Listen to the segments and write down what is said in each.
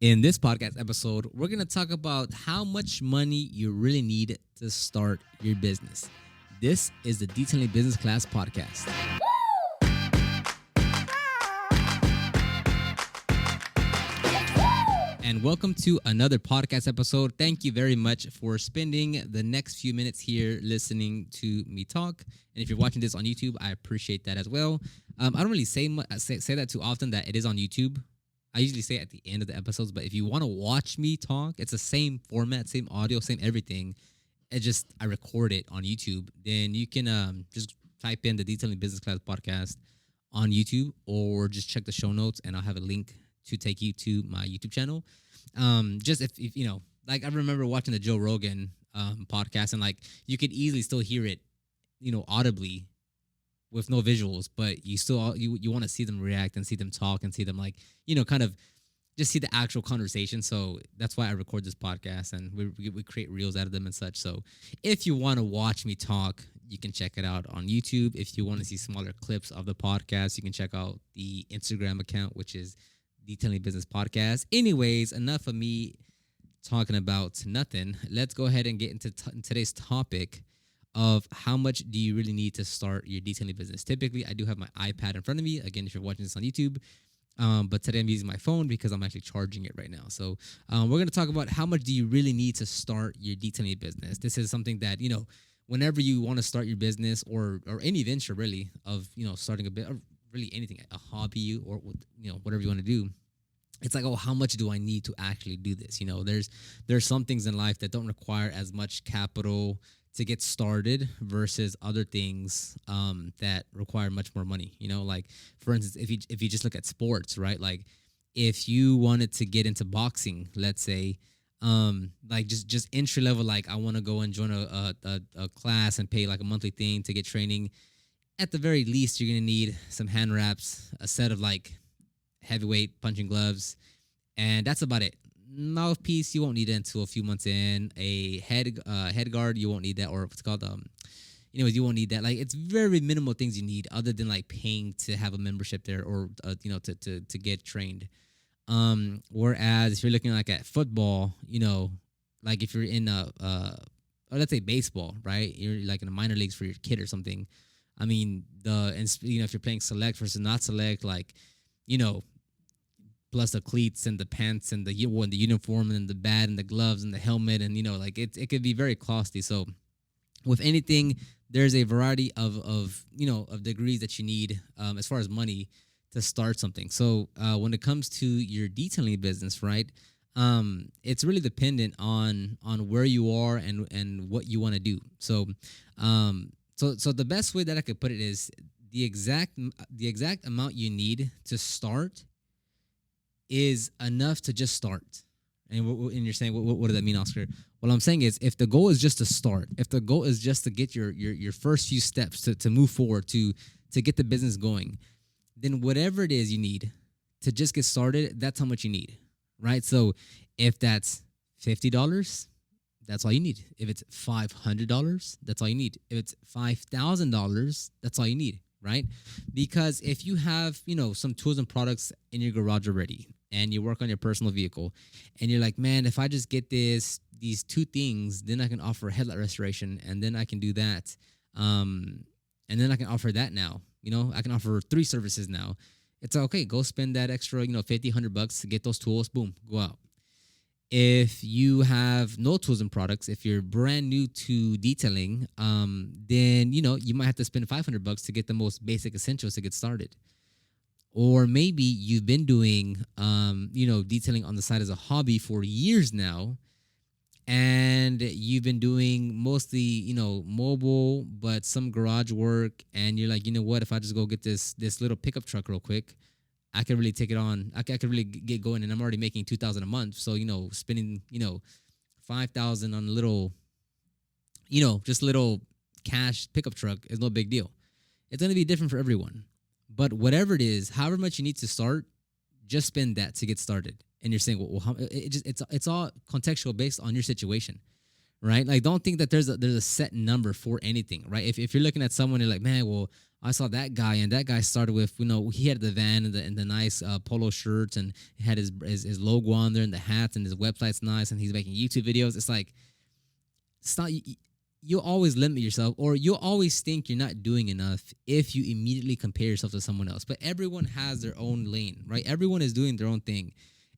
In this podcast episode, we're going to talk about how much money you really need to start your business. This is the Detailing Business Class podcast. And welcome to another podcast episode. Thank you very much for spending the next few minutes here listening to me talk. And if you're watching this on YouTube, I appreciate that as well. I don't really say that too often that it is on YouTube. I usually say it at the end of the episodes, but if you want to watch me talk, it's the same format, same audio, same everything. I record it on YouTube. Then you can just type in the Detailing Business Class podcast on YouTube, or just check the show notes, and I'll have a link to take you to my YouTube channel. Just if you know, like I remember watching the Joe Rogan podcast, and like you could easily still hear it, audibly with no visuals, but you want to see them react and see them talk and see them kind of just see the actual conversation. So that's why I record this podcast, and we create reels out of them and such. So if you want to watch me talk, you can check it out on YouTube. If you want to see smaller clips of the podcast, you can check out the Instagram account, which is Detailing Business Podcast. Anyways, enough of me talking about nothing. Let's go ahead and get into today's topic of how much do you really need to start your detailing business. Typically, I do have my iPad in front of me. Again, if you're watching this on YouTube, but today I'm using my phone because I'm actually charging it right now. So we're going to talk about how much do you really need to start your detailing business. This is something that, whenever you want to start your business or any venture really of, starting a bit or really anything, a hobby or, whatever you want to do. It's like, oh, how much do I need to actually do this? There's some things in life that don't require as much capital to get started versus other things that require much more money. Like for instance, if you just look at sports, right? Like if you wanted to get into boxing, let's say, like just entry level, like I want to go and join a class and pay like a monthly thing to get training. At the very least, you're gonna need some hand wraps, a set of like heavyweight punching gloves, and that's about it. Mouthpiece, you won't need it until a few months in. A head guard, you won't need that, or what's called anyways, you won't need that. Like it's very minimal things you need, other than like paying to have a membership there, or to get trained. Whereas if you're looking like at football, like if you're in or let's say baseball, right? You're like in the minor leagues for your kid or something. I mean, if you're playing select versus not select, like, plus the cleats and the pants and the uniform and the bat and the gloves and the helmet, and like it could be very costly. So with anything, there's a variety of degrees that you need as far as money to start something. So when it comes to your detailing business, right? It's really dependent on where you are and what you want to do. So so the best way that I could put it is the exact amount you need to start is enough to just start. And you're saying, what does that mean, Oscar? What I'm saying is, if the goal is just to start, if the goal is just to get your first few steps to move forward, to get the business going, then whatever it is you need to just get started, that's how much you need, right? So if that's $50, that's all you need. If it's $500, that's all you need. If it's $5,000, that's all you need, right? Because if you have, some tools and products in your garage already, and you work on your personal vehicle, and you're like, man, if I just get these two things, then I can offer headlight restoration, and then I can do that, and then I can offer that now. I can offer 3 services now. It's okay. Go spend that extra, $50, $100 to get those tools. Boom, go out. If you have no tools and products, if you're brand new to detailing, then you might have to spend $500 to get the most basic essentials to get started. Or maybe you've been doing detailing on the side as a hobby for years now, and you've been doing mostly mobile, but some garage work, and you're like, what, if I just go get this little pickup truck real quick, I could really take it on. I could really get going, and I'm already making $2,000 a month. So spending $5,000 on a little, just little cash pickup truck is no big deal. It's gonna be different for everyone, but whatever it is, however much you need to start, just spend that to get started. And you're saying, well, it's all contextual based on your situation, right? Like, don't think that there's a set number for anything, right? If you're looking at someone, you're like, man, well, I saw that guy, and that guy started with, he had the van and the nice polo shirts, and he had his logo on there, and the hats, and his website's nice, and he's making YouTube videos. It's like, stop. You'll always limit yourself, or you'll always think you're not doing enough if you immediately compare yourself to someone else. But everyone has their own lane, right? Everyone is doing their own thing.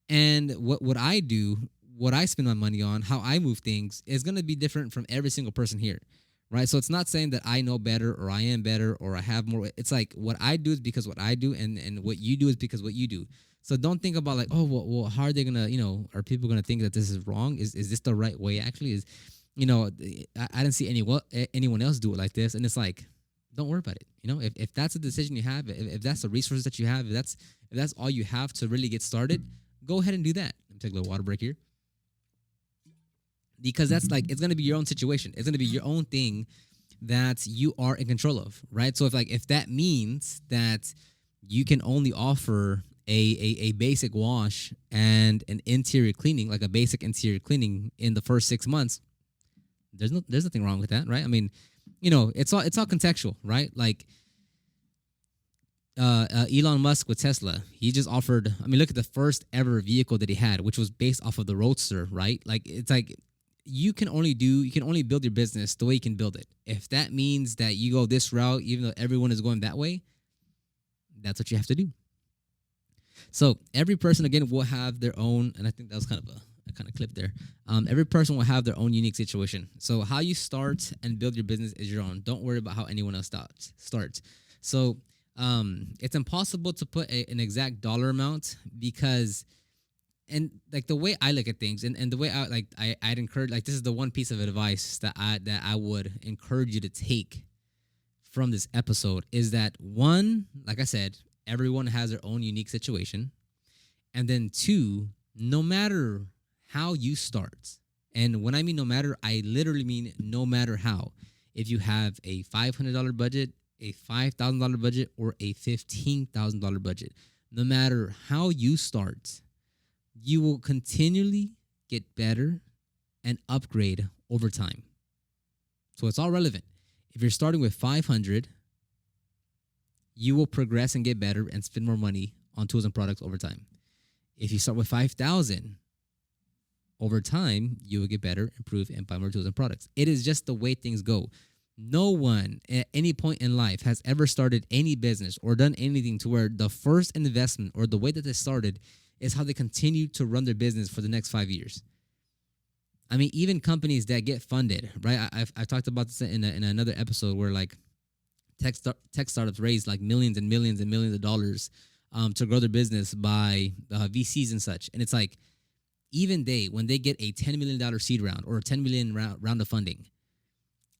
And what I do, what I spend my money on, how I move things is going to be different from every single person here, right? So it's not saying that I know better, or I am better, or I have more. It's like, what I do is because what I do, and what you do is because what you do. So don't think about like, oh, well, how are they gonna, are people gonna think that this is wrong? Is this the right way? Actually, I didn't see anyone else do it like this, and it's like, don't worry about it. If that's a decision you have, if that's the resources that you have, if that's all you have to really get started, go ahead and do that. Let me take a little water break here, because that's like, it's gonna be your own situation. It's gonna be your own thing that you are in control of, right? So if that means that you can only offer a basic wash and an interior cleaning, like a basic interior cleaning in the first 6 months, there's nothing wrong with that, right? I mean, it's all contextual, right? Like Elon Musk with Tesla, he just offered. I mean, look at the first ever vehicle that he had, which was based off of the Roadster, right? Like, it's like, you can only build your business the way you can build it. If that means that you go this route, even though everyone is going that way, that's what you have to do. So every person, again, will have their own, and I think that was kind of a kind of clip there. Every person will have their own unique situation. So how you start and build your business is your own. Don't worry about how anyone else starts. So it's impossible to put an exact dollar amount, because, and like, the way I look at things, and the way I'd encourage, like, this is the one piece of advice that I would encourage you to take from this episode, is that, one, like I said, everyone has their own unique situation. And then two, no matter how you start, and when I mean no matter, I literally mean no matter how. If you have a $500 budget, a $5,000 budget, or a $15,000 budget, no matter how you start, you will continually get better and upgrade over time. So it's all relevant. If you're starting with 500, you will progress and get better and spend more money on tools and products over time. If you start with 5,000, over time, you will get better, improve, and buy more tools and products. It is just the way things go. No one at any point in life has ever started any business or done anything to where the first investment or the way that they started is how they continue to run their business for the next 5 years. I mean, even companies that get funded, right? I've talked about this in another episode, where like tech startups raise like millions and millions and millions of dollars to grow their business by VCs and such. And it's like, even when they get a $10 million seed round or a $10 million round of funding,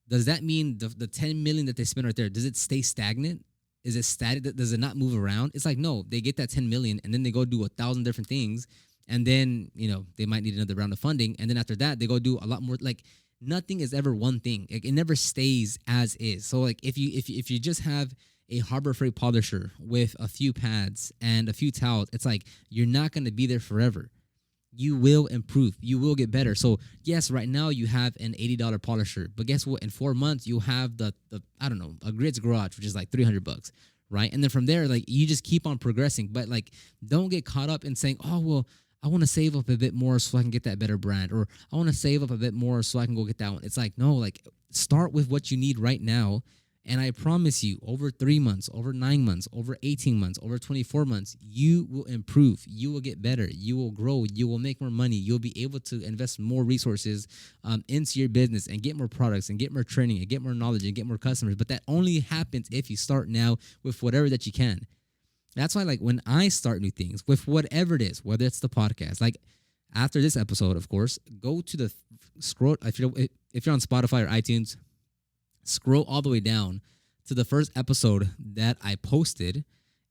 does that mean the $10 million that they spend right there, does it stay stagnant? Is it static? Does it not move around? It's like, no, they get that $10 million and then they go do 1,000 different things. And then, they might need another round of funding. And then after that, they go do a lot more. Like, nothing is ever one thing. It never stays as is. So like, if you just have a Harbor Freight polisher with a few pads and a few towels, it's like, you're not going to be there forever. You will improve. You will get better. So yes, right now you have an $80 polisher, but guess what? In 4 months, you'll have the I don't know, a Grits Garage, which is like $300, right? And then from there, like, you just keep on progressing. But like, don't get caught up in saying, oh, well, I want to save up a bit more so I can get that better brand, or I want to save up a bit more so I can go get that one. It's like, no, like, start with what you need right now. And I promise you, over 3 months, over 9 months, over 18 months, over 24 months, you will improve. You will get better. You will grow. You will make more money. You'll be able to invest more resources into your business and get more products and get more training and get more knowledge and get more customers. But that only happens if you start now with whatever that you can. That's why, like, when I start new things with whatever it is, whether it's the podcast, like after this episode, of course, go to the scroll. If you're on Spotify or iTunes, scroll all the way down to the first episode that I posted,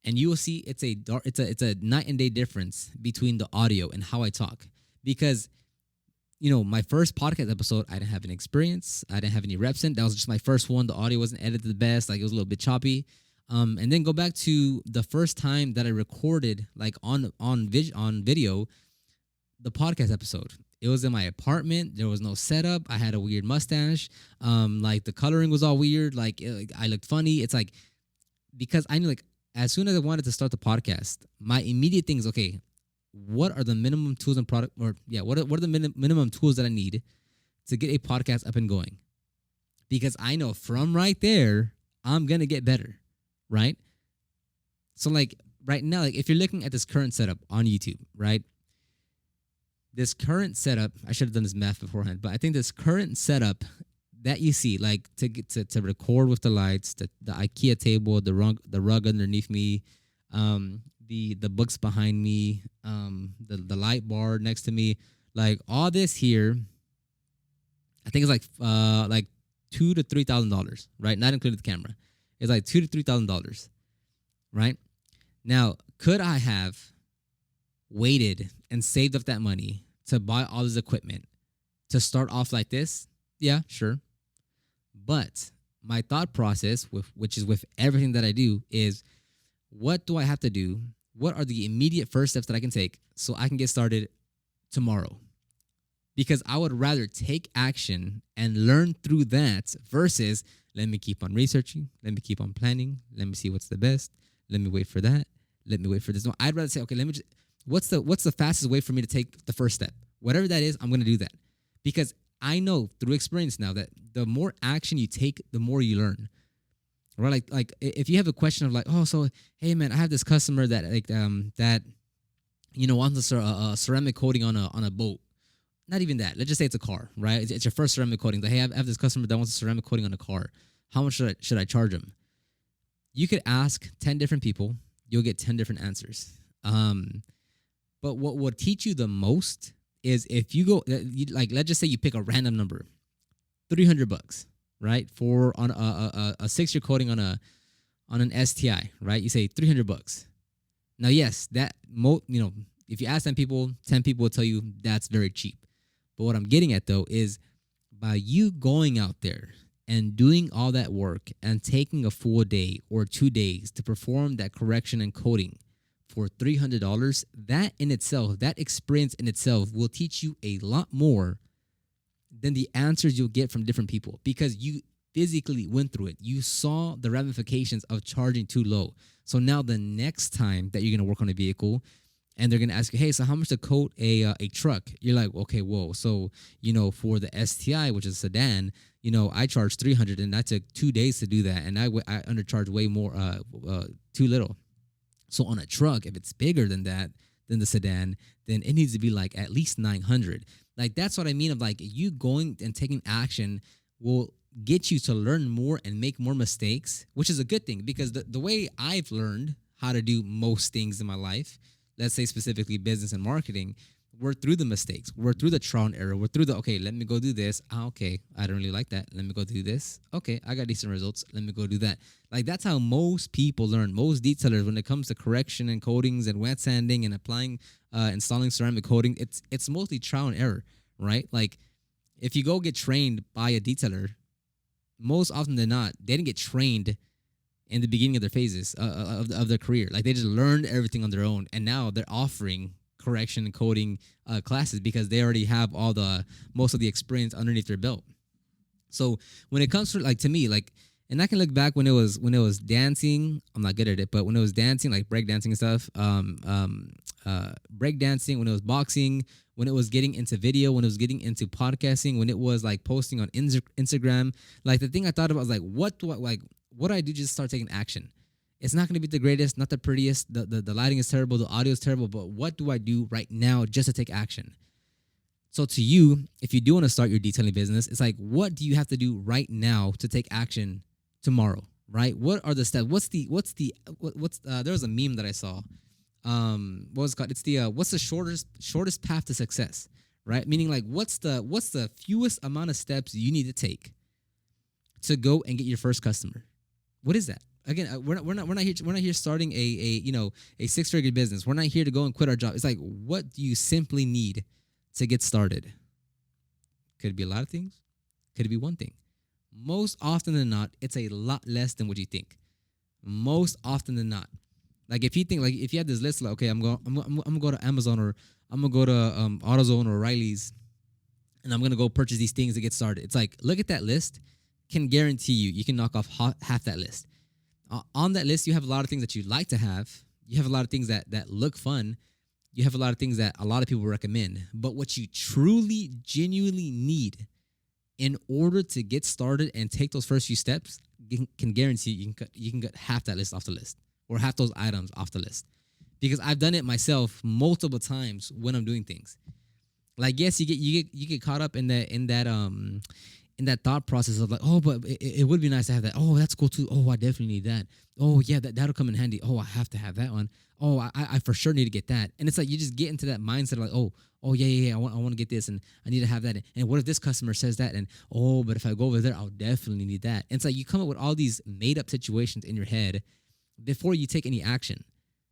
and you will see it's a night and day difference between the audio and how I talk. Because, my first podcast episode, I didn't have any experience. I didn't have any reps in. That was just my first one. The audio wasn't edited the best. Like, it was a little bit choppy. And then go back to the first time that I recorded, like on video. the podcast episode. It was in my apartment. There was no setup. I had a weird mustache. Like the coloring was all weird. Like I looked funny. It's like because I knew like as soon as I wanted to start the podcast, my immediate thing is okay. What are the minimum tools and product or yeah, what are the minimum tools that I need to get a podcast up and going? Because I know from right there, I'm gonna get better, right? So like right now, like if you're looking at this current setup on YouTube, right? This current setup, I should have done this math beforehand, but I think this current setup that you see, like to get to record with the lights, the IKEA table, the rug underneath me, the books behind me, the light bar next to me, like all this here, I think it's like $2,000 to $3,000, right? Not including the camera. It's like $2,000 to $3,000, right? Now, could I have waited and saved up that money to buy all this equipment to start off like this? Yeah, sure. But my thought process, which is with everything that I do, is what do I have to do? What are the immediate first steps that I can take so I can get started tomorrow? Because I would rather take action and learn through that versus let me keep on researching, let me keep on planning, let me see what's the best, let me wait for that, let me wait for this. No, I'd rather say, okay, let me just, what's the fastest way for me to take the first step? Whatever that is, I'm going to do that. Because I know through experience now that the more action you take, the more you learn. Right? Like if you have a question of like, oh, so hey man, I have this customer that wants a ceramic coating on a boat. Not even that. Let's just say it's a car, right? It's your first ceramic coating. Like, hey, I have this customer that wants a ceramic coating on a car. How much should I charge him? You could ask 10 different people. You'll get 10 different answers. But what will teach you the most is if you go, like, let's just say you pick a random number, $300, right? For on a 6-year coating on an STI, right? You say $300. Now, yes, that if you ask 10 people will tell you that's very cheap. But what I'm getting at though is by you going out there and doing all that work and taking a full day or 2 days to perform that correction and coating for $300, that in itself, that experience in itself will teach you a lot more than the answers you'll get from different people because you physically went through it. You saw the ramifications of charging too low. So now the next time that you're going to work on a vehicle and they're going to ask you, hey, so how much to coat a truck? You're like, okay, whoa. So, for the STI, which is a sedan, I charged $300 and I took 2 days to do that. And I undercharged way more, too little. So on a truck, if it's bigger than that, than the sedan, then it needs to be like at least $900. Like, that's what I mean of like you going and taking action will get you to learn more and make more mistakes, which is a good thing because the way I've learned how to do most things in my life, let's say specifically business and marketing, we're through the mistakes. We're through the trial and error. We're through okay, let me go do this. Okay, I don't really like that. Let me go do this. Okay, I got decent results. Let me go do that. Like, that's how most people learn. Most detailers, when it comes to correction and coatings and wet sanding and applying, installing ceramic coating, it's mostly trial and error, right? Like, if you go get trained by a detailer, most often than not, they didn't get trained in the beginning of their phases of their career. Like, they just learned everything on their own, and now they're offering correction and coding classes because they already have most of the experience underneath their belt. So when it comes to like to me, like, and I can look back when it was dancing. I'm not good at it, but when it was dancing, like break dancing and stuff, break dancing, when it was boxing, when it was getting into video, when it was getting into podcasting, when it was like posting on Instagram, like the thing I thought about was like, what do I do? Just start taking action. It's not going to be the greatest, not the prettiest. The lighting is terrible. The audio is terrible. But what do I do right now just to take action? So to you, if you do want to start your detailing business, it's like, what do you have to do right now to take action tomorrow? Right? What are the steps? There was a meme that I saw. What was it called? It's what's the shortest path to success? Right? Meaning like, what's the fewest amount of steps you need to take to go and get your first customer? What is that? Again, we're not here starting a 6-figure business. We're not here to go and quit our job. It's like, what do you simply need to get started? Could it be a lot of things? Could it be one thing? Most often than not, it's a lot less than what you think. Most often than not, like if you think, like if you have this list, like okay, I'm going to go to Amazon or I'm gonna go to AutoZone or O'Reilly's, and I'm gonna go purchase these things to get started. It's like, look at that list. Can guarantee you can knock off half that list. On that list, you have a lot of things that you like to have. You have a lot of things that look fun. You have a lot of things that a lot of people recommend. But what you truly, genuinely need in order to get started and take those first few steps, can guarantee you can get half that list off the list, or half those items off the list. Because I've done it myself multiple times when I'm doing things. Like, yes, you get caught up in that thought process of like, oh, but it would be nice to have that. Oh, that's cool too. Oh, I definitely need that. Oh, yeah, that'll come in handy. Oh, I have to have that one. Oh, I for sure need to get that. And it's like you just get into that mindset of like, oh yeah, I want to get this, and I need to have that. And what if this customer says that? And oh, but if I go over there, I'll definitely need that. And it's like you come up with all these made up situations in your head before you take any action.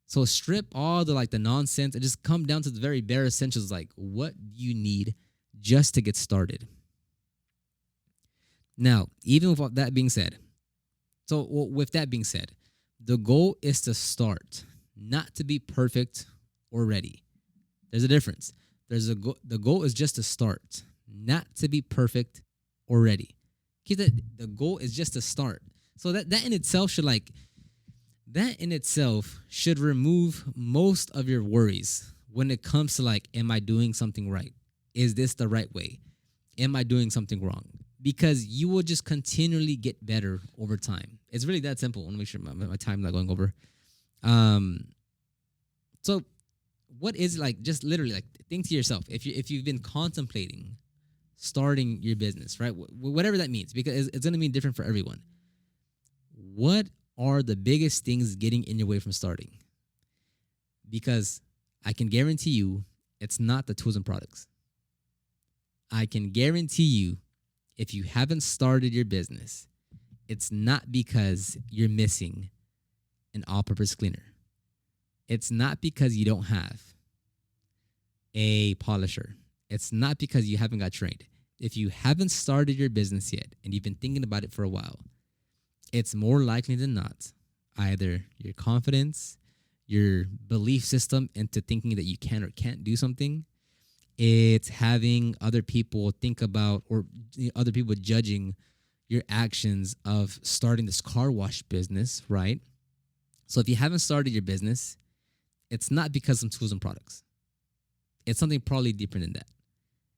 So strip all the nonsense and just come down to the very bare essentials, like what you need just to get started. Now, even with that being said, the goal is to start, not to be perfect or ready. There's a difference. The goal is just to start, not to be perfect or ready. Keep that. The goal is just to start. So that in itself should remove most of your worries when it comes to like, am I doing something right? Is this the right way? Am I doing something wrong? Because you will just continually get better over time. It's really that simple. I want to make sure my time not going over. So what is like, just literally like think to yourself, if you've been contemplating starting your business, right? Whatever that means, because it's going to mean different for everyone. What are the biggest things getting in your way from starting? Because I can guarantee you it's not the tools and products. I can guarantee you if you haven't started your business, it's not because you're missing an all-purpose cleaner. It's not because you don't have a polisher. It's not because you haven't got trained. If you haven't started your business yet and you've been thinking about it for a while, it's more likely than not either your confidence, your belief system into thinking that you can or can't do something. It's having other people think about, or other people judging your actions of starting this car wash business, right? So if you haven't started your business, it's not because of tools and products. It's something probably deeper than that.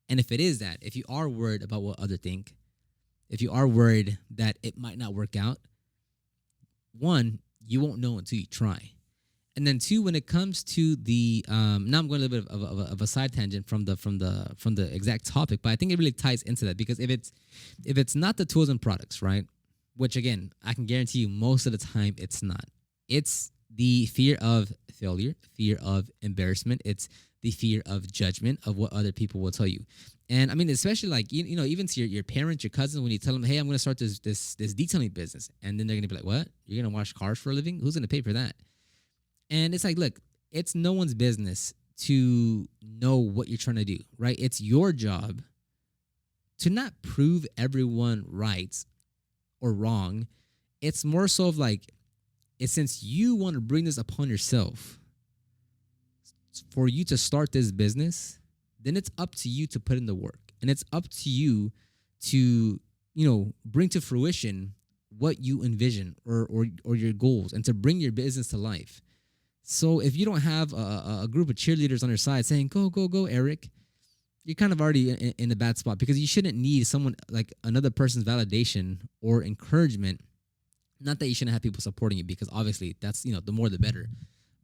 And if it is that, if you are worried about what others think, if you are worried that it might not work out, one, you won't know until you try. And then two, when it comes to the now I'm going a little bit of a side tangent from the exact topic, but I think it really ties into that, because if it's not the tools and products, right? Which again, I can guarantee you most of the time it's not. It's the fear of failure, fear of embarrassment. It's the fear of judgment of what other people will tell you. And I mean, especially like, you know, even to your parents, your cousins, when you tell them, hey, I'm going to start this detailing business. And then they're going to be like, what? You're going to wash cars for a living? Who's going to pay for that? And it's like, look, it's no one's business to know what you're trying to do, right? It's your job to not prove everyone right or wrong. It's more so of like, it's since you want to bring this upon yourself for you to start this business, then it's up to you to put in the work. And it's up to you to, you know, bring to fruition what you envision or your goals, and to bring your business to life. So if you don't have a group of cheerleaders on your side saying, go, Eric, you're kind of already in a bad spot, because you shouldn't need someone like another person's validation or encouragement. Not that you shouldn't have people supporting you, because obviously that's, you know, the more the better.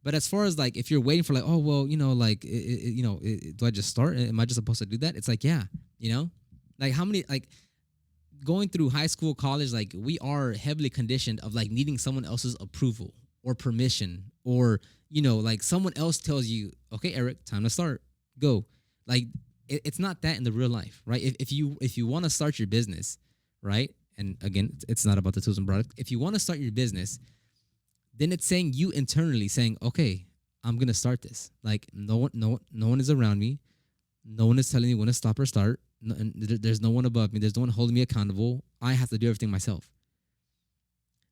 But as far as like, if you're waiting for like, oh, well, you know, like, do I just start? Am I just supposed to do that? It's like, yeah, you know, like how many, like going through high school, college, like we are heavily conditioned of like needing someone else's approval or permission, or, you know, like someone else tells you, okay, Eric, time to start, go. Like it's not that in the real life, right? If you want to start your business, right? And again, it's not about the tools and products. If you want to start your business, then it's saying you internally saying, okay, I'm going to start this. Like no one is around me. No one is telling me when to stop or start. And there's no one above me. There's no one holding me accountable. I have to do everything myself.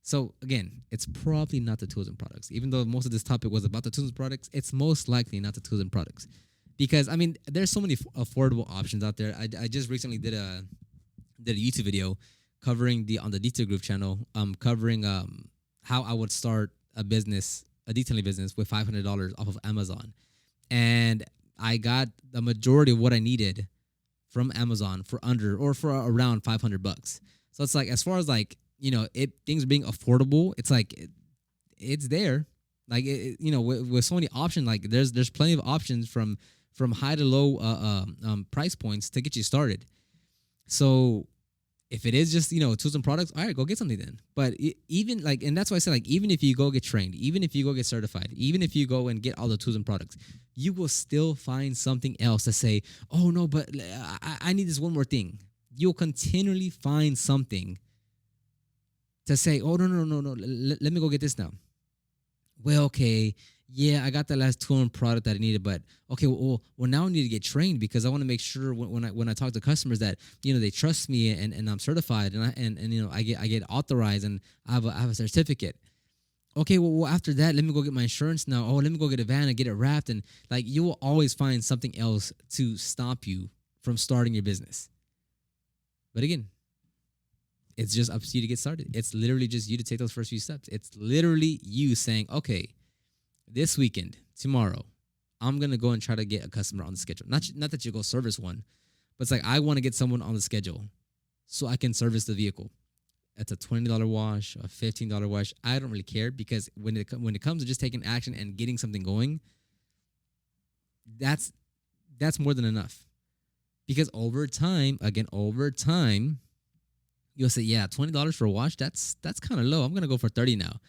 So again, it's probably not the tools and products. Even though most of this topic was about the tools and products, it's most likely not the tools and products. because I mean, there's so many affordable options out there. I just recently did a YouTube video covering the on the Detail Group channel, covering how I would start a detailing business with $500 off of Amazon, and I got the majority of what I needed from Amazon for under or for around $500. So it's like, as far as like, it things being affordable, it's like it's there. Like with so many options, like there's plenty of options from high to low price points to get you started. So if it is just tools and products, all right, go get something then. But even like, and that's why I said, like, even if you go get trained, even if you go get certified, even if you go and get all the tools and products, you will still find something else to say, oh no, but I need this one more thing. You'll continually find something to say, oh no, let me go get this now. Well, okay, yeah, I got the last tool and product that I needed, but okay, well, now I need to get trained because I want to make sure when I talk to customers that they trust me and I'm certified and I get authorized and I have a certificate. Okay, well, after that, let me go get my insurance now. Oh, let me go get a van and get it wrapped, and like you will always find something else to stop you from starting your business. But again, it's just up to you to get started. It's literally just you to take those first few steps. It's literally you saying, okay, this weekend, tomorrow, I'm going to go and try to get a customer on the schedule. Not that you go service one, but it's like, I want to get someone on the schedule so I can service the vehicle. It's a $20 wash, a $15 wash. I don't really care, because when it comes to just taking action and getting something going, that's more than enough. Because over time, you'll say, yeah, $20 for a wash, that's kind of low. I'm going to go for 30 now.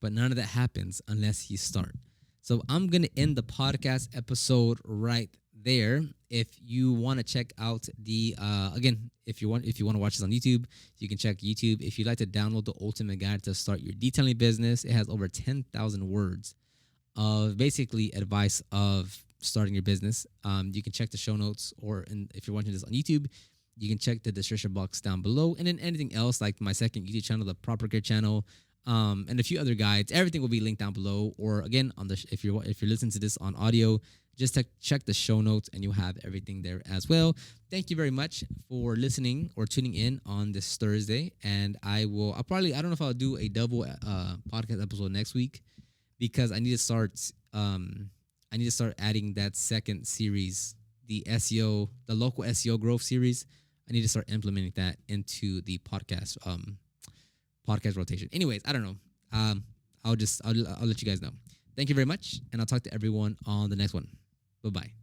But none of that happens unless you start. So I'm going to end the podcast episode right there. If you want to check out the again, if you want to watch this on YouTube, you can check YouTube. If you'd like to download the ultimate guide to start your detailing business, it has over 10,000 words of basically advice of starting your business. You can check the show notes, if you're watching this on YouTube, you can check the description box down below, and then anything else like my second YouTube channel, the Proper Care channel, and a few other guides. Everything will be linked down below, or again if you're listening to this on audio, just check the show notes and you'll have everything there as well. Thank you very much for listening or tuning in on this Thursday, and I don't know if I'll do a double podcast episode next week, because I need to start adding that second series, the local SEO growth series. I need to start implementing that into the podcast rotation. Anyways, I don't know. I'll let you guys know. Thank you very much, and I'll talk to everyone on the next one. Bye-bye.